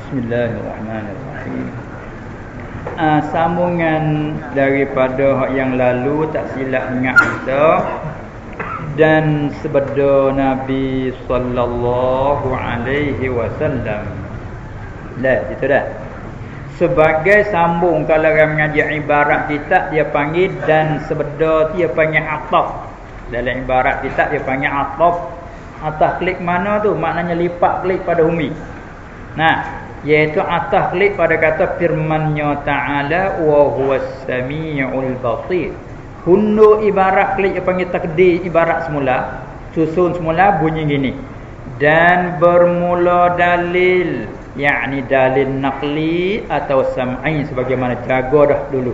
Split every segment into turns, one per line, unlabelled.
Bismillahirrahmanirrahim. Sambungan daripada hak yang lalu tak silap ingat kita, dan sabda Nabi sallallahu alaihi wasallam. Lah, itu dah. Sebagai sambung kalau orang mengajar ibarat kitab dia panggil, dan sabda dia panggil ataf. Dalam ibarat kitab dia panggil ataf. Ataf klik mana tu? Maknanya lipat klik pada umi. Nah, iaitu atas klik pada kata firman-Nya Ta'ala wa huwas samiul basir. Hundu ibarat klik yang panggil takdir ibarat semula, susun semula bunyi gini. Dan bermula dalil, yakni dalil naqli atau sam'i sebagaimana jaga dah dulu.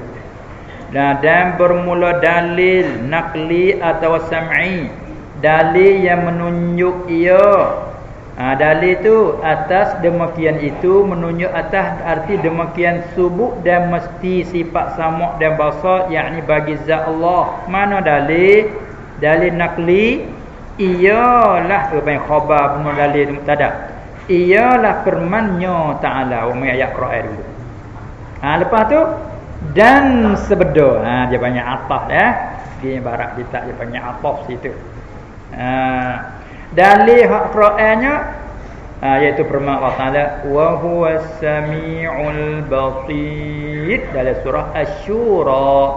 Dan bermula dalil naqli atau sam'i, dalil yang menunjuk ia. Dalil itu atas demikian itu menunjuk atas arti demikian subut dan mesti sifat sama' dan basar, yakni bagi zat Allah. Mana dalil? Dalil naqli ialah khabar penuh dalil mubtada. Ialah firman-Nya Ta'ala, ayat Quran dulu. Lepas tu dan sabda. Dia banyak ataf Di ibarat kita dia banyak ataf situ. Dalil hak Qurannya iaitu firman Allah Taala wa huwas samiul basir dalam surah Asy-Syura.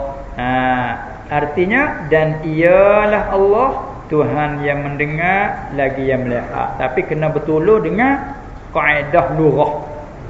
Artinya dan ialah Allah Tuhan yang mendengar lagi yang melihat. Tapi kena betul dengan kaedah lughah.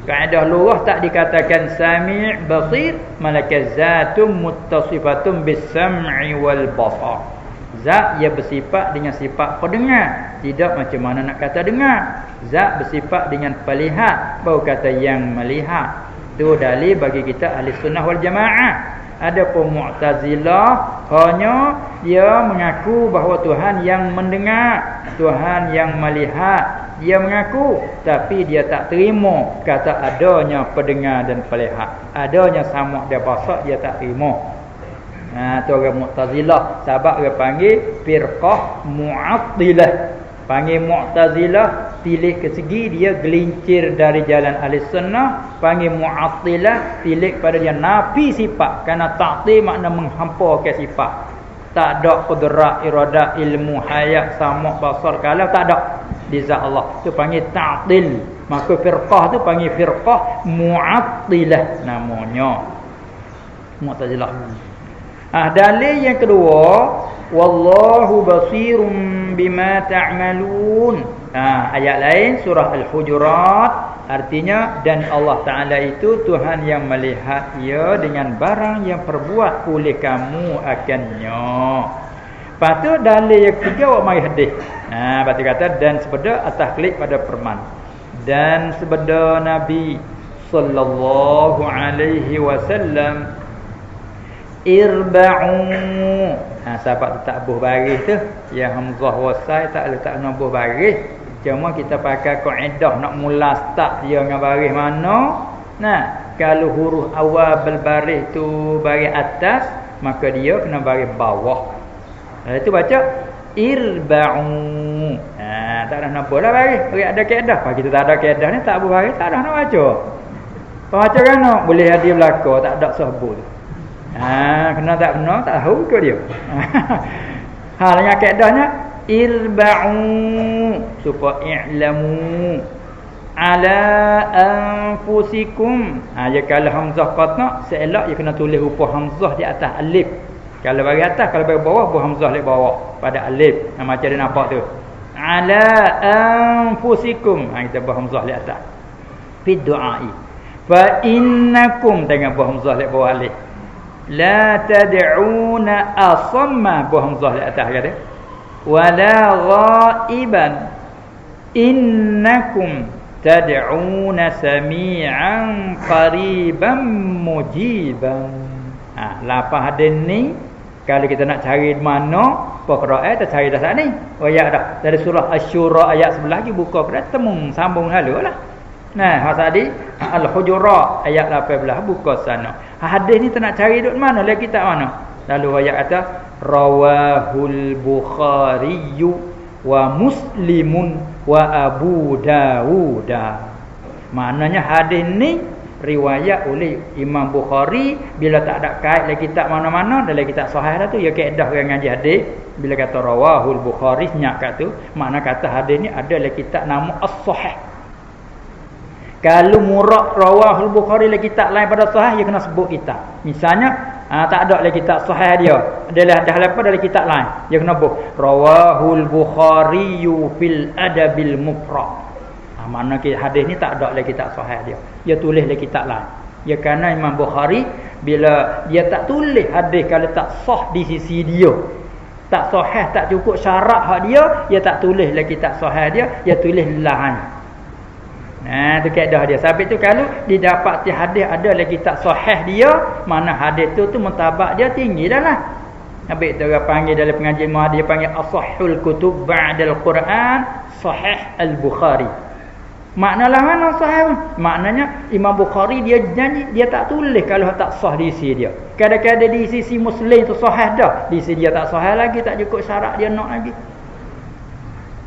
Kaedah lughah tak dikatakan sami' basir, malaka zatun muttasifatun bis-sam'i wal basar. Zat ia bersifat dengan sifat pendengar, tidak macam mana nak kata dengar. Zat bersifat dengan pelihat, baru kata yang melihat. Itu dalil bagi kita ahli sunnah wal jamaah. Adapun Mu'tazilah hanya dia mengaku bahawa Tuhan yang mendengar, Tuhan yang melihat. Dia mengaku, tapi dia tak terima kata adanya pendengar dan pelihat. Adanya sama' dan basar dia tak terima. Tu orang Mu'tazilah. Sebab dia panggil firqah Mu'attilah. Panggil Mu'tazilah, pilih ke segi dia gelincir dari jalan ahli sunnah. Panggil Mu'attilah, pilih pada dia nafi sifat. Kerana ta'til makna menghampakan sifat. Tak ada qudrat, iradat, ilmu, hayat, sama' basar, kalam, tak ada di zat Allah. Tu panggil ta'til. Maka firqah tu panggil firqah Mu'attilah namanya. Mu'tazilah. Dalil yang kedua, wallahu basirum bima ta'malun. Ayat lain surah Al-Hujurat, artinya dan Allah Taala itu Tuhan yang melihat ia dengan barang yang perbuat oleh kamu akannya. Lepas tu dalil yang ketiga awak mari hadis. Lepas tu kata dan sebeda atas klik pada firman. Dan sebeda Nabi sallallahu alaihi wasallam irba'u. Sahabat tak buh baris tu, yang hamzah wasai tak letak buh baris. Cuma kita pakai kaedah nak mula start dia dengan baris mana. Kalau huruf awal berbaris tu baris atas, maka dia kena baris bawah. Itu baca irba'u. Tak ada nak bola baris, bagi ada kaedah. Kalau kita tak ada kaedah ni tak buh baris, tak ada nak baca. Baca kan boleh hadir belaka, tak ada sebut. Kena tak kena tak tahu ke dia. Dengan kaedahnya irba'u supaya i'lamu ala anfusikum. Ya kalau hamzah qatna seelak dia kena tulis huruf hamzah di atas alif. Kalau bagi atas, kalau bagi bawah huruf hamzah di bawah pada alif. Macam dia nampak tu. Ala anfusikum. Kita buat hamzah di atas. Fi du'ai. Fa innakum tengok buat hamzah di bawah alif. La tad'una asamma buah hamzah di atas kata wala ghaiban innakum tad'una sami'an qariban mujiban. Lapah hadis ni kalau kita nak cari mana Qur'an kita cari dah ni. Ayat dah dari surah Asy-Syura ayat sebelah lagi buka pada temu sambung halulah. Tadi Al-Hujurat ayat 18 buka sana. Hadis ni tak nak cari duk mana lagi kitab mana. Lalu ayat kata rawahul Bukhari wa Muslimun wa Abu Dawud. Maknanya hadis ni riwayat oleh Imam Bukhari. Bila tak ada kait dalam kitab mana-mana, dalam kitab sahih dah tu, ya kaedah orang ngaji hadis. Bila kata rawahul Bukhari, senyak kat tu, makna kata hadis ni ada dalam kitab nama As-Sahih. Kalau murad rawahul Bukhari dalam kitab lain pada sahih, dia kena sebut kitab. Misalnya tak ada dalam kitab sahih dia, adalah dah lepas dalam kitab lain, dia kena sebut rawahul Bukhari fil adabil mufrad. Makna hadis ni tak ada dalam kitab sahih dia, dia tulis dalam kitab lain. Ya kerana Imam Bukhari bila dia tak tulis hadis kalau tak sah di sisi dia, tak sahih, tak cukup syarat hak dia tak tulis dalam kitab sahih dia tulis lain. Nah, tu kaedah dia. Sebab tu kalau didapati hadis ada dalam kitab sahih dia, mana hadis tu mentabak dia tinggi dah lah. Habis tu orang panggil dalam pengajian muhadis, dia panggil as-sahihul kutub ba'dal Quran sahih al-Bukhari. Maknalah mana sahih? Maknanya Imam Bukhari dia janji dia tak tulis kalau tak sah di sisi dia. Kadang-kadang di sisi Muslim tu sahih dah, di sisi dia tak sahih lagi, tak cukup syarat dia nak lagi.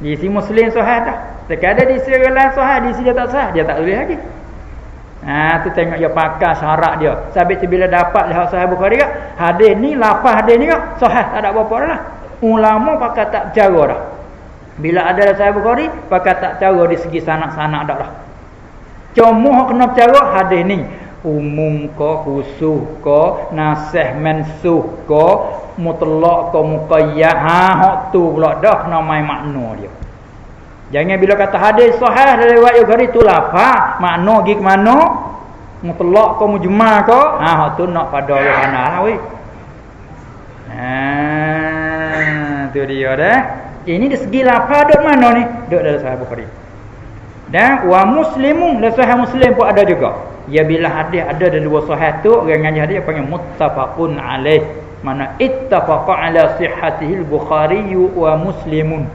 Di sisi Muslim sahih dah. Terkadang di sisi lain sahih, di sisi dia tak sahih, dia tak tulis lagi. Tu tengok dia pakai syarat dia. Sebab tu bila dapat lihat sahih Bukhari kak, hadis ni lafaz hadis ni kak sahih, tak ada apa-apa dah. Ulama pakai tak cara dah. Bila ada dalam Sahih Bukhari, pakai tak cara di segi sanak-sanak dak dah. Cuma kena cara hadis ni umum ke, khusus ke, nasih mansuh ke, mutlaq ke, muqayyad. Hak tu pula dah kena main makna dia. Jangan bila kata hadis sahih dari riwayat Bukhari tu lafaz, makna pergi ke mana? Mutlaq ke, mujmal ke? Hak tu nak pada orang kanan weh. Tu dia dah. Ini dari segi lafaz duk mana ni? Duk dalam Sahih Bukhari. Dan wa muslimun, dalam Sahih Muslim pun ada juga. Ya bila hadis ada dalam dua sahih tu, orang ngaji hadis panggil muttafaqun alaih. Mana ittafaqa ala sihhatihi al-Bukhari wa Muslimun.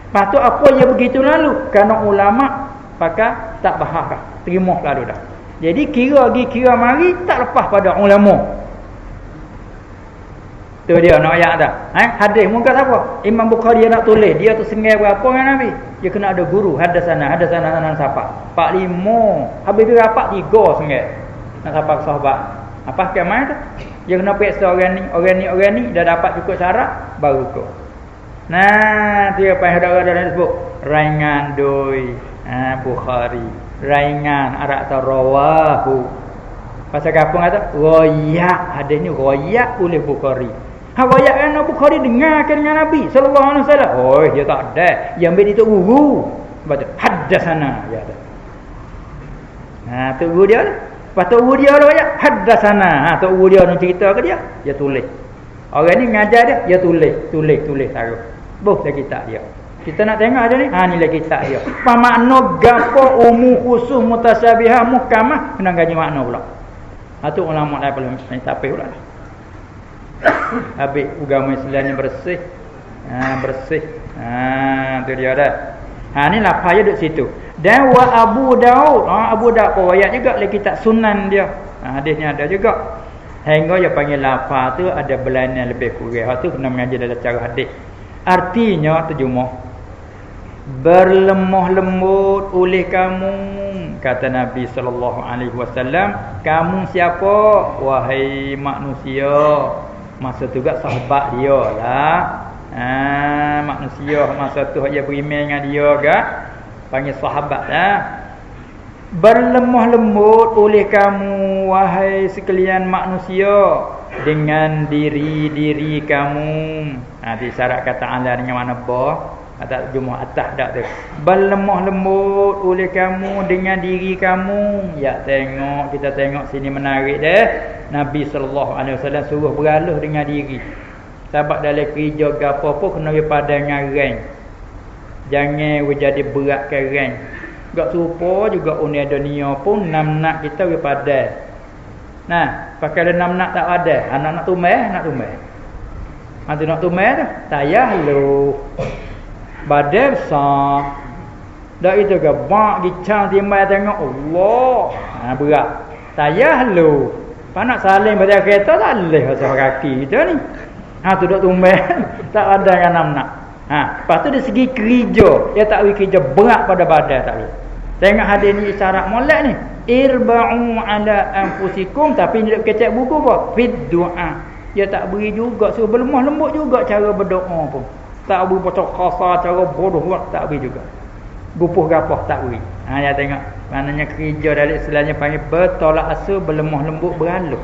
Patut apa yang begitu lalu? Kerana ulama pakai tak bahas dah. Terima lalu dah. Jadi kira mari tak lepas pada ulama. Tu dia nak ayat dah. Hadis muka siapa? Imam Bukhari dia nak tulis. Dia tu sengai berapa dengan Nabi? Dia kena ada guru. Hadasana siapa? 45. Habis dia rapat 3 sengai. Nak siapa sahabat. Apa kemai tu? Dia kena periksa orang ni dah dapat cukup syarat baru tu. Nah, dia apa yang ada sebut? Raingan doi. Bukhari. Raingan Arab atau rawahu. Pasal kapung kata royak. Hadis ni royak oleh Bukhari. Riwayat kan Bukhari dengarkan dengan Nabi sallallahu alaihi wasallam. Oh, dia tak ada. Yang ambil itu guru. Baca haddatsana ya ada. Tu guru dia. Lepas tu guru dia riwayat haddatsana. Tu guru dia nak cerita ke dia tulis. Orang ni ngajar dia tulis taruh. Boh dah kitab dia. Kita nak tengok ada ni. Ni lah kitab dia. Apa makna gapo umum khusus mutasyabihah muhkamah kena gaji makna pula. Tu ulama lain belum sampai pula. Habis agama Islam ni bersih. Bersih. Tu dia dah. Ni lafaz dia duduk situ. Dan wa Abu Daud. Abu Daud riwayat juga dalam kitab Sunan dia. Hadis ni ada juga. Hingga dia panggil lafaz tu ada belainan lebih kurang. Hak tu kena mengaji dalam cara hadis. Artinya terjemah berlemah lembut oleh kamu, kata Nabi sallallahu alaihi wasallam. Kamu siapa? Wahai manusia. Masa tu juga sahabat dia lah. Manusia masa tu dia beriman dengan dia gak panggil sahabat lah. Berlemah lembut oleh kamu wahai sekalian manusia dengan diri kamu. Nanti syarat kata ala dengan mana ba? Kata jumlah atas dak tu. Berlemah lembut oleh kamu dengan diri kamu. Ya tengok, kita tengok sini menarik dah. Nabi sallallahu alaihi wasallam suruh bergaluh dengan diri. Sebab dalam kerja gapo pun kena padan dengan rang. Jangan jadi beratkan rang. Gak serupa juga unia dunia pun 6 nak kita padan. Nah, pakai 6 nak tak ada. Anak nak tumai. Ada nak tumai tu. Tayah lu. Badan besar. Dak itu ke bak gicang timbal tengok Allah. Berat. Tayah lu. Panak saling pada kereta tak boleh pasal kaki kita ni. Tu duk tumbal tak ada dengan 6 nak. Lepas tu dari segi kerja, dia tak boleh kerja berat pada badan tak boleh. Tengok hadis ni isyarat molek ni. Irba'u ala anfusikum, tapi ni duk kecek buku apa? Fid du'a. Dia tak beri juga, suruh berlemah lembut juga cara berdoa pun. Tak beri pocok khasa, cara bodoh tak beri juga. Gupuh gapah tak beri. Ya tengok. Maknanya kerja dalam istilahnya panggil bertolak asa, berlemah lembut, beraluh.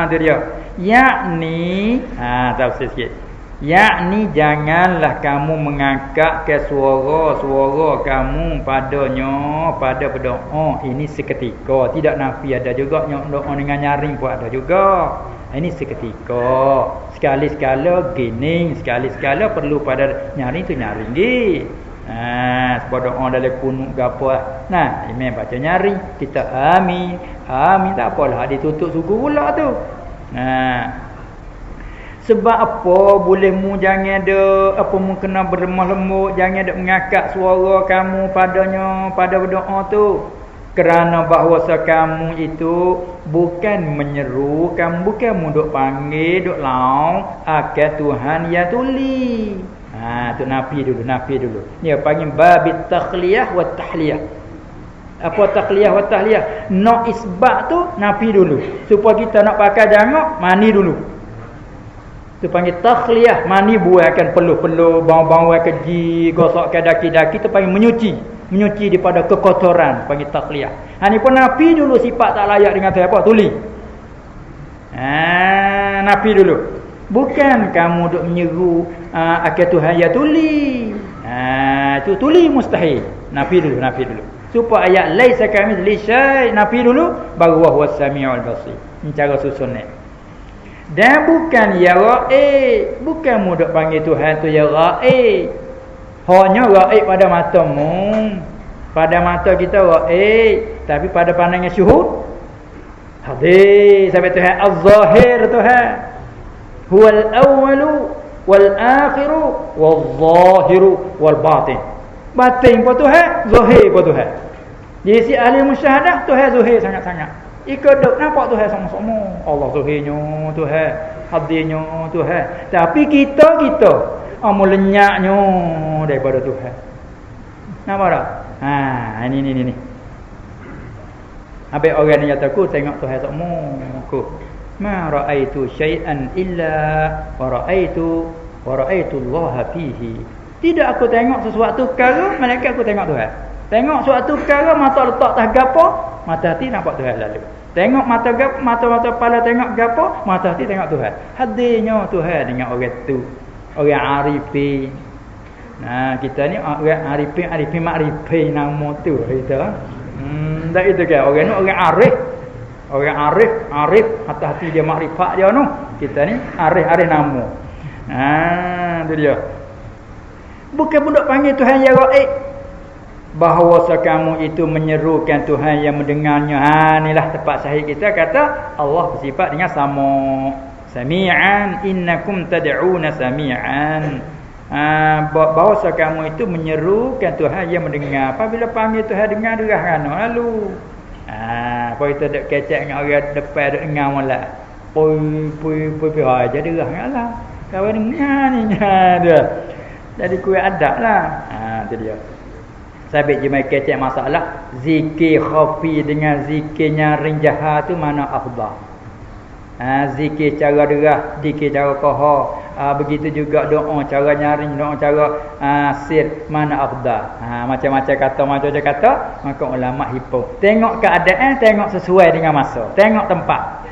Tu dia. Yakni, tafsir sikit. Yakni janganlah kamu mengangkat ke suara kamu pada berdoa. Ini seketika, tidak nafi, ada juga doa dengan nyaring pun ada juga. Ini seketika. Sekali-sekala gining, sekali-sekala perlu pada nyaring tu nyaring gi. Sebab doa dalam kunut gapo. Nah, imam baca nyaring, kita amin. Amin tak apalah, ditutup suku pula tu. Sebab apa boleh mu jangan ada apa mu kena berlemah lembut, jangan ada mengangkat suara kamu padanya pada berdoa tu. Kerana bahawasa kamu itu bukan menyeru, kamu bukan mu duk panggil, duk laung akan Tuhan yang tuli. Tu nafi dulu. Ni panggil babit takhliyah wa tahliyah. Apa takliyah wa tahliyah? Nak isbat tu nafi dulu. Supaya kita nak pakai jangok, mani dulu. Tu panggil takhliyah, mani buahkan peluh-peluh, bau-bau keji, gosokkan daki-daki, tu panggil menyuci daripada kekotoran, panggil takhliyah. Ni pun nafi dulu sifat tak layak dengan apa? Tuli. Nafi dulu. Bukan kamu duk menyeru akan Tuhan ya tuli. Tu tuli mustahil. Nafi dulu. Supaya ayat laisa kamitsli syai' nafi dulu baru huwas samiul basir. Ini cara susun ni. Dan bukan ya ra'i, bukan mu duk panggil Tuhan tu ya ra'i. Hanya ra'i pada matamu. Pada mata kita ra'i, tapi pada pandangan syuhud hadir sampai Tuhan az-zahir Tuhan. Huwal awwalu wal akhiru wal zahiru wal batin. Batin pun Tuhan, zahir pun Tuhan. Jadi si ahli musyahadah Tuhan zahir sangat-sangat. Ikut duk nampak Tuhan sama-sama. Allah zahirnya Tuhan, hadirnya Tuhan. Tapi kita melenyaknya daripada Tuhan. Nampak tak? Ini. Habis orang ni kata aku tengok Tuhan sama aku. Ma ra'aitu syai'an illa wa ra'aitu Allah fihi. Tidak aku tengok sesuatu perkara melainkan aku tengok Tuhan. Tengok suatu perkara mata letak atas gapo, mata hati nampak Tuhan lalu. Tengok mata kepala tengok gapo, mata hati tengok Tuhan. Hadirnya Tuhan dengan orang tu. Orang arifin. Kita ni orang arifin makrifin nama tu kita. Tak itu ke orang ni orang arif. Orang arif hati-hati dia makrifat dia tu. Kita ni arif nama. Tu dia. Bukan budak panggil Tuhan ya raib. Bahawa kamu itu menyerukan Tuhan yang mendengarnya. Inilah tepat sahih kita kata Allah bersifat dengan sama. Sami'an, innakum tad'una sami'an. Bahawa kamu itu menyerukan Tuhan yang mendengar. Apabila panggil Tuhan dengar derah kan lalu. Apa kita dek kecek dengan orang depan dek dengar malah. Pui aja derah ngalah. Kawan dengar ni dia. Jadi kuat adab lah. Itu dia. Sabit je mai kecek masalah zikir khafi dengan zikir nyaring jahat tu mana afdal. Zikir cara derah, zikir cara qahar. Begitu juga doa cara nyaring, doa cara sir mana afdal. Macam-macam kata, maka ulama hipo. Tengok keadaan, tengok sesuai dengan masa. Tengok tempat.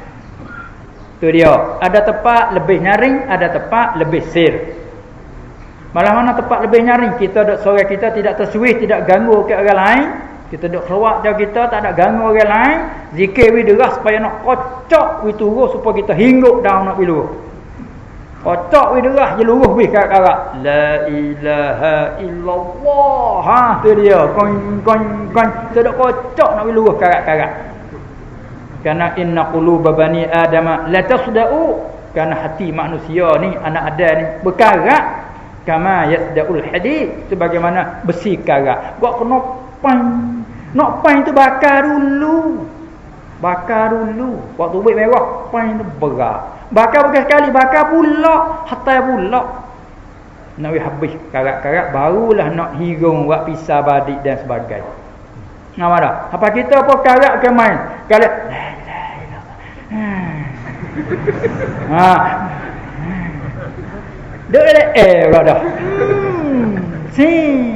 Tu dia. Ada tempat lebih nyaring, ada tempat lebih sir. Malah mana tempat lebih nyaring, kita duk suara kita tidak tersuih, tidak ganggu ke orang lain. Kita duk keluar jauh kita tak ada ganggu orang lain. Zikir wi deras supaya nak kocok wi turun supaya kita hingguk down nak wi luruh. Kocok wi deras je luruh wi karak-karak. La ilaha illallah. Tu dia. Kon. Kita duk kocok nak wi luruh karak-karak. Karena inna quluba bani adama la tasda'u. Karena hati manusia ni, anak Adam ni berkarak. Kama yasda'ul hadid, sebagaimana besi karat. Buat kena pan. Nak pan tu bakar dulu. Waktu buat merah pan tu berat. Bakar bukan sekali, bakar pula, hatta pula. nak habis karat-karat barulah nak hirung buat pisah badik dan sebagainya. Nama dah. Apa kita apa karat ke main? Kalau dah dah. Sin.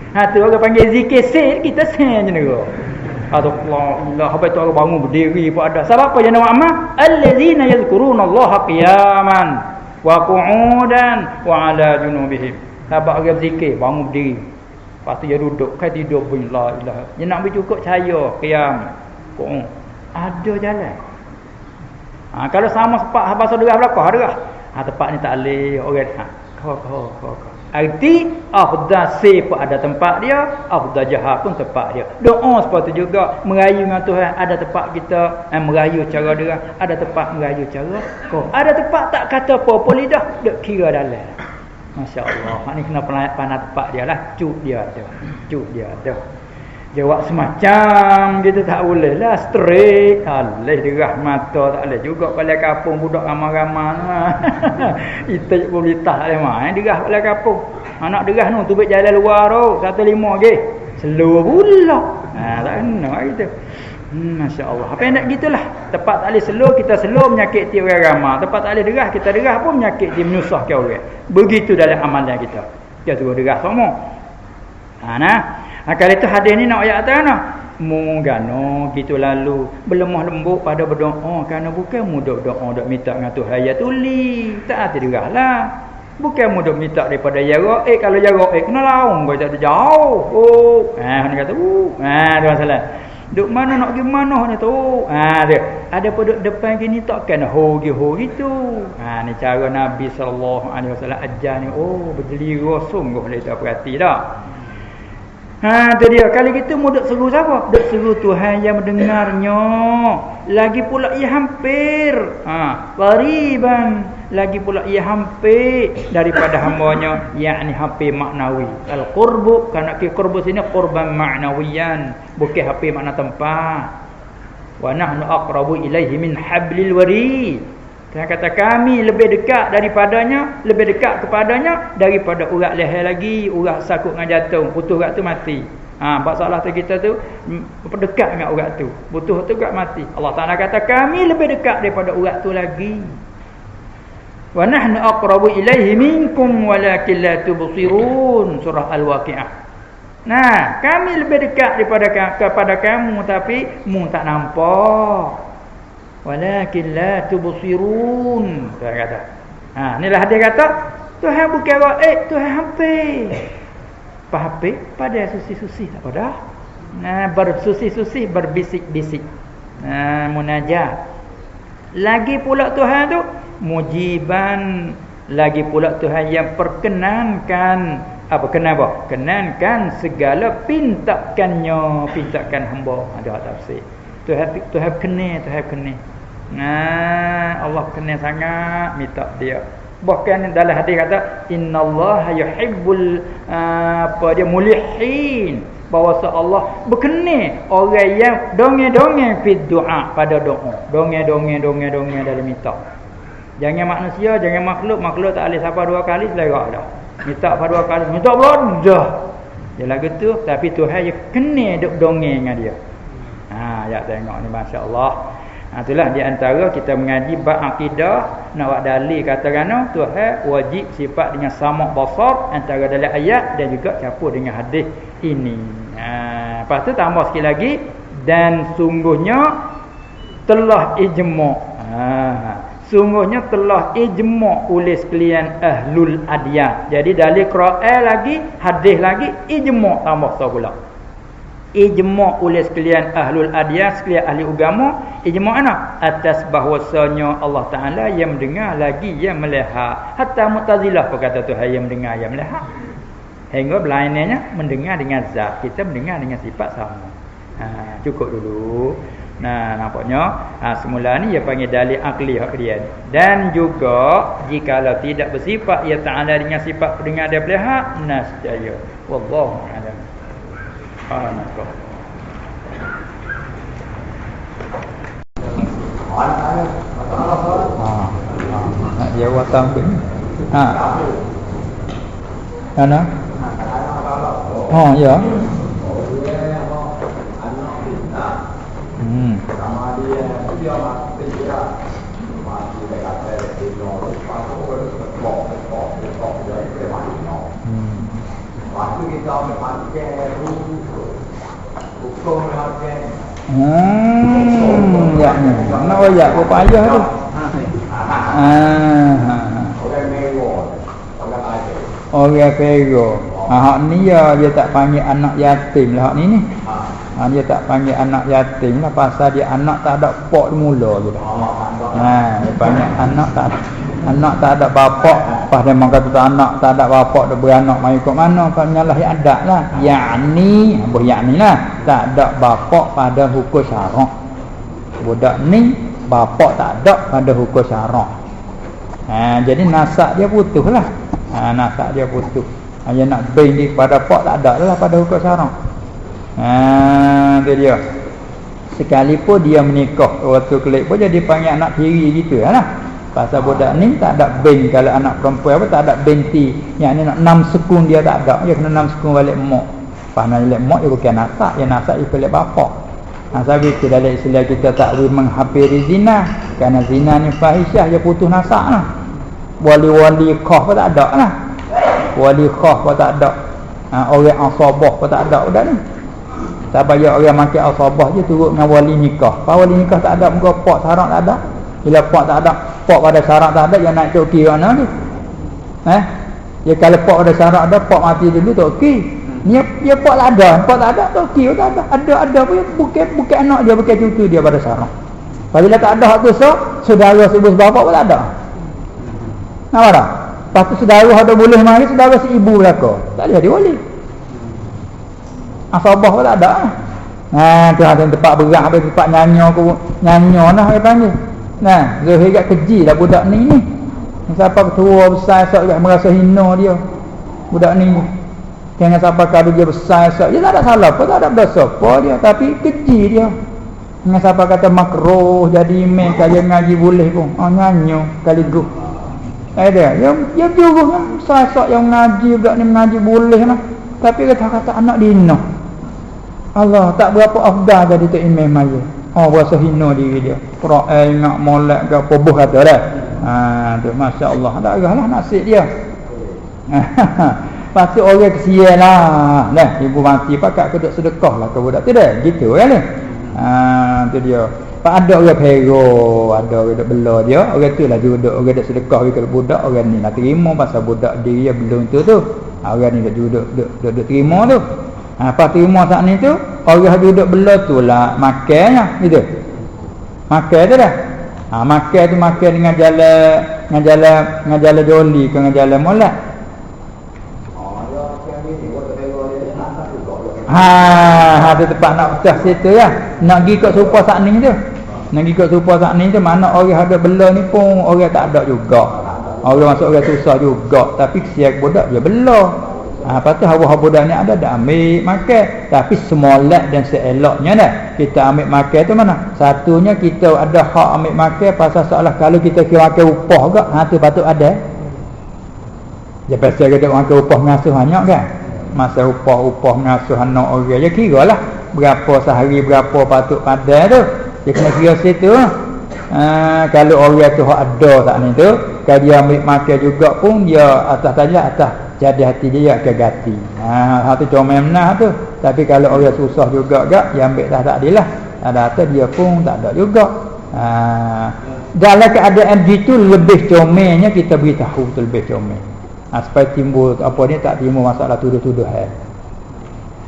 Tu orang panggil zikir sin, kita sin je negara. Allah, apa itu orang bangun berdiri pun ada. Sebab apa yang nama amal? Allazina yazkurunallaha qiyaman wa qu'udan wa 'ala junubihim. Sebab orang zikir bangun berdiri. Lepas tu dia duduk, kan tidur pun la ilaha. Dia nak bercukup cahaya qiyam. Ada jalan. Kalau sama sepak bahasa derah belakang derah. Tempat ni tak leh orang. Kau. Arti afdal pun ada tempat dia, afdal jahat pun tempat dia. Doa seperti juga merayu dengan Tuhan, ada tempat kita merayu cara dia, ada tempat merayu cara kau. Ada tempat tak kata apa-apa lidah, duk kira dalam. Masya-Allah. Hak ni kena pandai tempat dia lah, cuk dia ada. Jawab semacam gitu tak boleh lah, straight alih derah mata tak boleh juga. Kepala kampung budak ramai-ramai itik pun boleh tak boleh main derah kepala kampung. Anak derah tu tubik jalan luar tu 1.5 ge slow pula. Tak kena gitu. Masya-Allah. Apa yang nak gitulah. Tempat tak boleh slow, kita slow menyakiti orang ramai. Tempat tak boleh derah, kita derah pun menyakiti menyusahkan orang. Begitu dalam amalan kita. Kita suruh derah semua. Kalau itu hadis ni nak ayat atas mana? Mungano gitu lalu berlemah lembut pada berdoa, kerana bukan mudah doa dak minta dengan Tuhan ya tuli. Tak ada derahlah. Bukan mudah minta daripada ya raib. Kalau ya raib kena laung kau tak jauh. Dia kata tu masalah. Duk mana nak pergi mana ni tu? Dia. Ada penduduk depan gini takkan ho gitu. Ni cara Nabi sallallahu alaihi wasallam ajar ni. Berdelira sungguh boleh tak perhati dah. Tu dia. Kali gitu mu duk seru siapa? Duk seru Tuhan yang mendengarnya. Lagi pula ia hampir. Qariban. Lagi pula ia hampir daripada hambanya, yakni hampir maknawi. Al-qurbu, kerana qurbu sini qurban ma'nawiyan, bukan hampir makna tempat. Wa nahnu aqrabu ilaihi min hablil warid. Dia kata kami lebih dekat daripadanya, lebih dekat kepadanya daripada urat leher lagi, urat sakut dengan jantung, putus urat tu mati. Masalah tu kita tu dekat dengan urat tu, putus tu urat mati. Allah Taala kata kami lebih dekat daripada urat tu lagi. Wa nahnu aqrabu ilaihi minkum walakin la tubsirun, surah Al-Waqiah. Kami lebih dekat kepada kamu tapi mu tak nampak. Walakin la tubsirun, Tuhan kata. Inilah dia kata Tuhan bukan raib, Tuhan hampir. Hampir pada susih-susih tak pada. Bersusih-susih, berbisik-bisik. Munajat. Lagi pula Tuhan tu mujiban, lagi pula Tuhan yang perkenankan kenankan segala pintakan hamba. Ada tafsir. Tuhan kena. Allah kena sangat minta dia. Bahkan dalam hadis kata innallaha yuhibbul mulihin, bahawa Allah berkenan orang yang dongeng-dongeng fi doa, pada doa. Dongeng dalam minta. Jangan manusia, jangan makhluk tak boleh siapa 2 kali selerak dah. Minta pada 2 kali, minta belum dah. Dia lagu tu, tapi Tuhan yang kena duk dongeng dengan dia. Ya tengok ni masya-Allah. Itulah di antara kita mengaji bab akidah, nak buat dalil katakan Tuhan wajib sifat dengan sama basar antara dalam ayat dan juga campur dengan hadis ini. Lepas tu tambah sikit lagi, dan sungguhnya telah ijma'. Sungguhnya telah ijma' oleh sekalian ahlul adyan. Jadi dalil Quran lagi, hadis lagi, ijma' tambah pula. Ijma' oleh sekalian ahlul adyan, sekalian ahli agama. Ijma' mana? Atas bahwasanya Allah Ta'ala yang mendengar lagi yang melihat. Hatta Mu'tazilah pun kata Tuhan yang mendengar yang melihat. Hingga berlainnya mendengar dengan zat, kita mendengar dengan sifat sama. Cukup dulu. Nampaknya semula ni dia panggil dalil akli hak dia. Dan juga jikalau tidak bersifat ia Ta'ala dengan sifat pendengar dan melihat, nasjaya. Wallahu a'lam. Nak jawab tambahan. Mana? Oh ya.
Sama dia mati dia mati dekat Palestina lepas tu bok jadi mati no. Waktu kita mati hukum mati.
Ya ni. Nak ya apa payah tu.
Orang mewah, orang aja.
Orang pego. Hak ni dia tak panggil anak yatim lah hak ni ni. Dia tak panggil anak yatim lah pasal dia anak tak ada pak mula je dah. Dia panggil anak tak ada bapak. Pas dia kata tu anak tak ada bapak, dia beranak mai ikut mana? Kan nyalah adat lah. Yakni, apa yakni lah, tak ada bapak pada hukum syarak. Budak ni bapak tak ada pada hukum syarak. Jadi nasab dia putus lah. Nasab dia putus. Dia nak bagi pada pak tak ada lah pada hukum syarak. Tu dia. Sekalipun dia menikah waktu kelik pun jadi panggil anak tiri gitu lah. Pasal budak ni tak ada bin. Kalau anak perempuan apa tak ada binti. Yang ni nak 6 sekun dia tak ada. Dia kena 6 sekun balik mak. Pasal balik mak dia bukan nasab. Dia nasab dia balik bapak. Sebab itu dalam istilah kita tak boleh menghampiri zina. Kerana zina ni fahisyah, dia putus nasab lah. Wali-wali khah pun tak ada lah. Wali khah pun tak ada. Orang asabah pun tak ada budak ni. Tak payah orang makan asabah je turut dengan wali nikah. Pak wali nikah tak ada, muka pak syarat tak ada. Bila pak tak ada, pak pada syarat tak ada, yang nak coki mana ni? Ya kalau pak pada syarat ada, pak mati dulu toki. Dia pak tak ada, toki tak ada. Ada pun bukan anak dia, bukan cucu dia pada syarat. Bila tak ada hak tu saudara sebut bapak pun tak ada. Nampak tak? Lepas tu saudara ada boleh mari, saudara si ibu belaka. Tak boleh dia wali. Asabah pun tak ada. Tu ada tempat berat, ada tempat nyanyo lah dia panggil. Zahir kat keji lah budak ni. Siapa ketua besar esok juga merasa hina dia. Budak ni. Jangan siapa kalau dia besar esok. Dia tak ada salah pun, tak ada berdosa apa dia. Tapi keji dia. Dengan siapa kata makruh jadi imam kaya ngaji boleh pun. Nyanyo kali grup. Dia juru yang besar esok yang ngaji budak ni mengaji boleh lah. Tapi kata-kata anak dina. Allah tak berapa afdal jadi tu imam maya. Berasa hina diri dia. Quran ingat molek ke apa buh kata dah. Tu masya-Allah. Tak arahlah nasib dia. Pasti orang kesian lah. Ibu mati pakat keduk sedekah lah ke budak tu dah. Gitu kan ni. Tu dia. Pak ada orang pero, ada orang duk bela dia. Orang tu lah duduk, orang duk sedekah ke budak, orang ni nak terima pasal budak dia belum tu. Orang ni duduk terima tu. Apa terima saat ni tu, orang duduk bela tu lah makannya gitu. Makan tu dah. Makan tu makan dengan jalan joli ke dengan jalan molek. Ada tempat nak pecah situ ya. Nak pergi kat supa saat ni tu. Nak pergi kat supa saat ni tu mana orang ada bela ni pun orang tak ada juga. Orang masuk orang susah juga. Tapi kesian budak dia bela. Lepas tu hawa budak ni ada dah ambil makan. Tapi semolek dan seeloknya dah. Kita ambil makan tu mana? Satunya kita ada hak ambil makan pasal seolah kalau kita kira makan upah ke. Tu patut ada. Dia pasal kita makan upah mengasuh banyak kan. Masa upah mengasuh anak orang. Dia kira lah. Berapa sehari berapa patut pada tu. Dia kena kira situ. Kalau orang tu ada saat ni tu. Kalau dia ambil makan juga pun dia atas saja atas. Jadi hati dia akan ganti. Hati comel menah tu. Tapi kalau orang susah juga gak, dia ambil tak adil lah. Ada dia pun tak ada juga. Dalam keadaan gitu lebih comelnya kita beritahu tu lebih comel. Supaya timbul apa ni tak timbul masalah tuduh-tuduhan.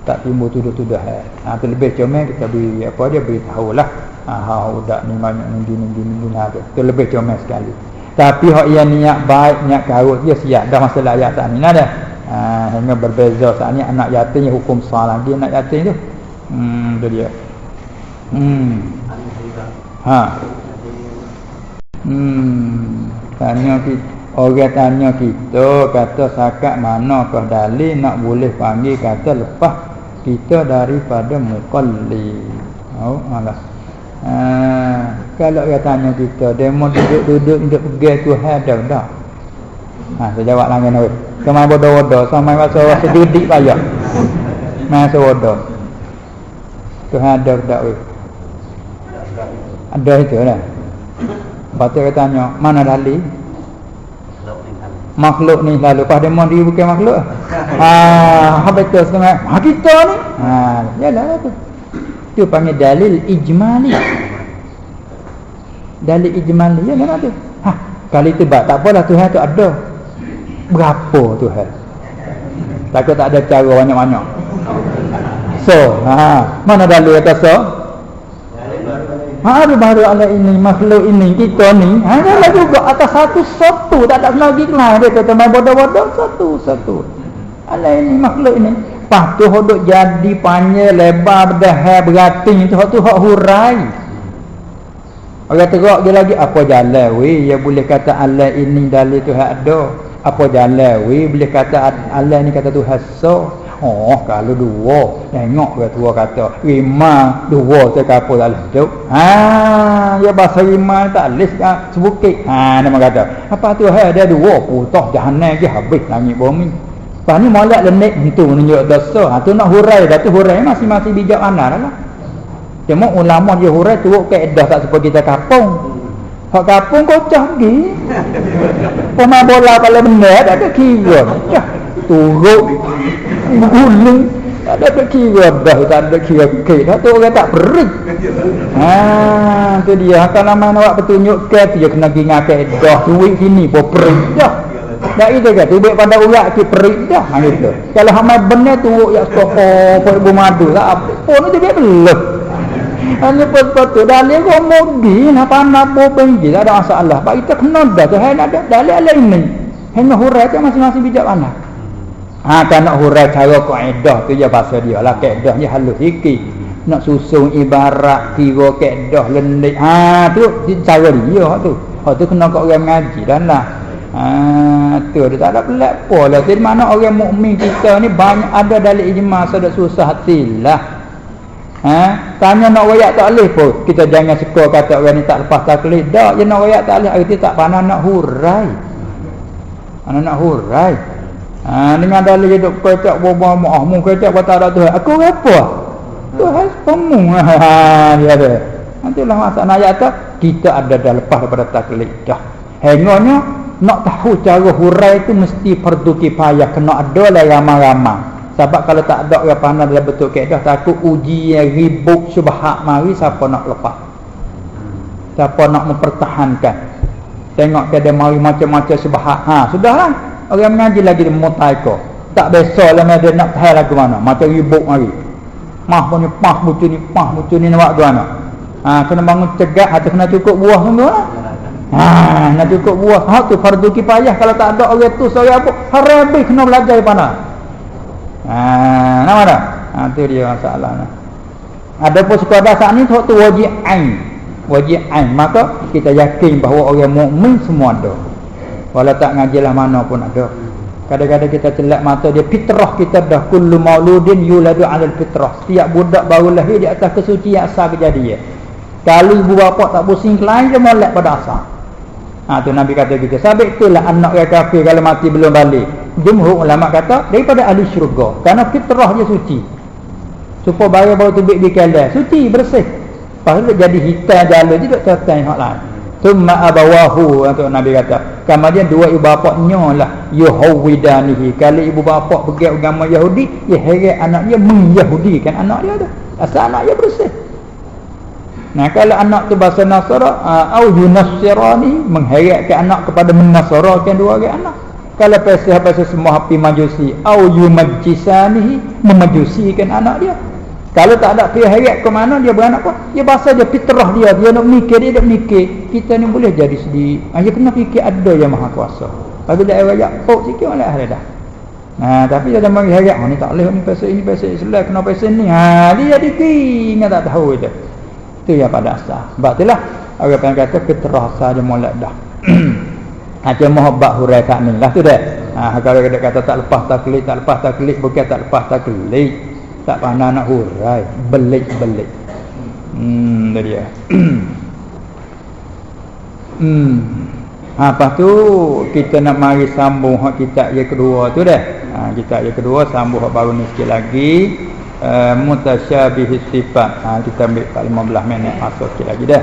Tak timbul tuduh-tuduhan. Tu lebih comel kita beri apa dia beritahulah. Budak ni banyak gini tu lebih comel sekali. Tapi hak yang niat baik, niat karut dia siap dah masalah ayat saat ni dah. Hingga berbeza saat ni anak yatim hukum sah lagi anak yatim tu. Tu dia. Tanya kita, orang tanya kita kata sakat manakah dalil nak boleh panggil kata lepas kita daripada muqallid. Alah. Kalau dia tanya kita demo duduk pergi Tuhan dah.
Saya jawab lagi ni. Kemai bodoh-bodoh sampai masa sejudik payah. Masa bodoh. Tuhan ada tak weh? Ada itu lah. Lepas tu dia tanya, mana dalil? Makhluk ni selalu pada dia bukan makhluk. Habis tu setengah kita ni. Yalah tu. Tu panggil dalil ijmali. Dalil ijmali yalah tu. Kali tu tak apalah Tuhan tu ada. Berapa Tuhan? Takut tak ada cara banyak-banyak. So, mana dalil kata so? Baru Allah ini, makhluk ini, kita ni adalah juga atas satu-satu. Tak ada lagi lain. Dia kata main bodoh-bodoh satu-satu. Allah ini, makhluk ini. Lepas tu hodok jadi panjang, lebar, berdahar, berating. Itu hak hurai. Orang teruk dia lagi, apa jalan weh? Ya boleh kata Allah ini dalil Tuhan ada. Apa jalan weh? Boleh kata Allah ni kata Tuhan so. Kalau dua, tengok ke tua kata rima dua saya kapal tak ledup. Ya bahasa rima tak list sebukit. Nama kata apa tu ada dua putah jahanam ke habis langit bumi. Lepas ni molek lenik itu menunjuk dosa. Tu nak hurai dah tu hurai masing-masing bijak mana lah. Cuma ulama dia hurai turut kaedah tak seperti kita kapung. Hak kapung kocah pergi. Pemain bola kalau benar tak ada kira. Turut gulung tak ada kira dah, tak ada kira dah tu orang tak perik. Tu dia kalau mana awak petunjuk ke dia kena pergi ngakai dah duit sini pun perik dah. Tak itu ke duit pada urat ke perik dah gitu. Kalau hamai benar tu ya stop ibu madu tak apa ni dia belum. Hanya betul dalil kau mudi nak panah po pergi tak ada masalah. Pak kita kena dah tu hai ada dalil ini. Hanya hurai tu masing-masing bijak mana. Kan nak hurai cara kaedah tu je bahasa dia lah. Kaedah ni halus sikit. Nak susun ibarat kira kaedah lendik. Tu cara dia tu. Tu kena kat orang mengaji dan lah. Tu dia tak ada pelat apa lah. Jadi mana orang mukmin kita ni banyak ada dalil ijma' sudah susah hatilah. Tanya nak wayak tak boleh pun. Kita jangan suka kata orang ni tak lepas taklid. Tak, dia nak wayak tak boleh. Arti tak pandang nak hurai. Mana nak hurai. Dengan dalil hidup kecak boba mu kecak kata ada Tuhan. Aku apa? Tuhan pemung. Dia ada. Nantilah masa ayat tu kita ada dah lepas daripada taklid dah. Hengahnya nak tahu cara hurai itu mesti fardu kifayah, kena ada lah ramai-ramai. Sebab kalau tak ada orang pandang dalam bentuk kaedah takut uji yang ribut syubhat mari siapa nak lepas. Siapa nak mempertahankan. Tengok dia mari macam-macam syubhat. Sudahlah. Orang mengaji lagi dia mutaiko. Tak biasa lah dia nak tahan lagu mana. Macam ribut mari. Punya bucu ni nak buat ke mana. Kena bangun cegak atau kena cukup buah semua lah. Nak cukup buah. Tu fardu kifayah. Kalau tak ada orang tu seorang apa. Habis kena belajar di mana. Nama dah. Tu dia masalah. Ada pun sekadar saat ni tu wajib ain. Wajib ain. Maka kita yakin bahawa orang mukmin semua ada. Walau tak ngajilah mana pun ada. Kadang-kadang kita celak mata dia fitrah kita dah kullu mauludin yuladu 'alal fitrah. Setiap budak baru lahir di atas kesucian asal kejadian. Kalau ibu bapa tak pusing lain dia molek pada asal. Tu Nabi kata gitu. Sabit itulah anak yang kafir kalau mati belum balik. Jumhur ulama kata daripada ahli syurga kerana fitrah dia suci. Supaya bayar baru tubik di kandang suci bersih. Lepas tu jadi hitam jalur dia tak catat hak lain. Thumma abawahu atau Nabi kata kemudian dua ibu bapaknya lah yuhawidanihi. Kalau ibu bapa pergi agama Yahudi dia heret anaknya menyahudikan anak dia tu asal anak dia bersih. Kalau anak tu bahasa Nasara au yunassirani mengheretkan anak kepada menasarakan dua orang anak. Kalau pasal semua api majusi au yumajjisanihi memajusikan anak dia. Kalau tak ada pihak heret ke mana dia beranak pun dia bahasa dia fitrah dia nak mikir dia nak mikir kita ni boleh jadi sedih. Dia kena fikir ada yang maha kuasa. Kalau dia ayat sikit oleh ahli dah. Tapi dia dah mari heret ni tak boleh ni pasal Islam kena pasal ni. Dia jadi ingat tak tahu dia. Itu yang pada asal. Sebab itulah orang yang kata fitrah saja molek dah. Cuma bab hurai kat ni lah tu dah. Kalau dia kata tak lepas taklid bukan tak lepas taklid. Tak pandai nak hurai, belik. Dia. Lepas tu kita nak mari sambung hak kitab yang kedua tu dah. Kitab yang kedua sambung hak baru ni sikit lagi. Mutasyabihis sifat. Kita ambil 15 minit masuk sikit lagi dah.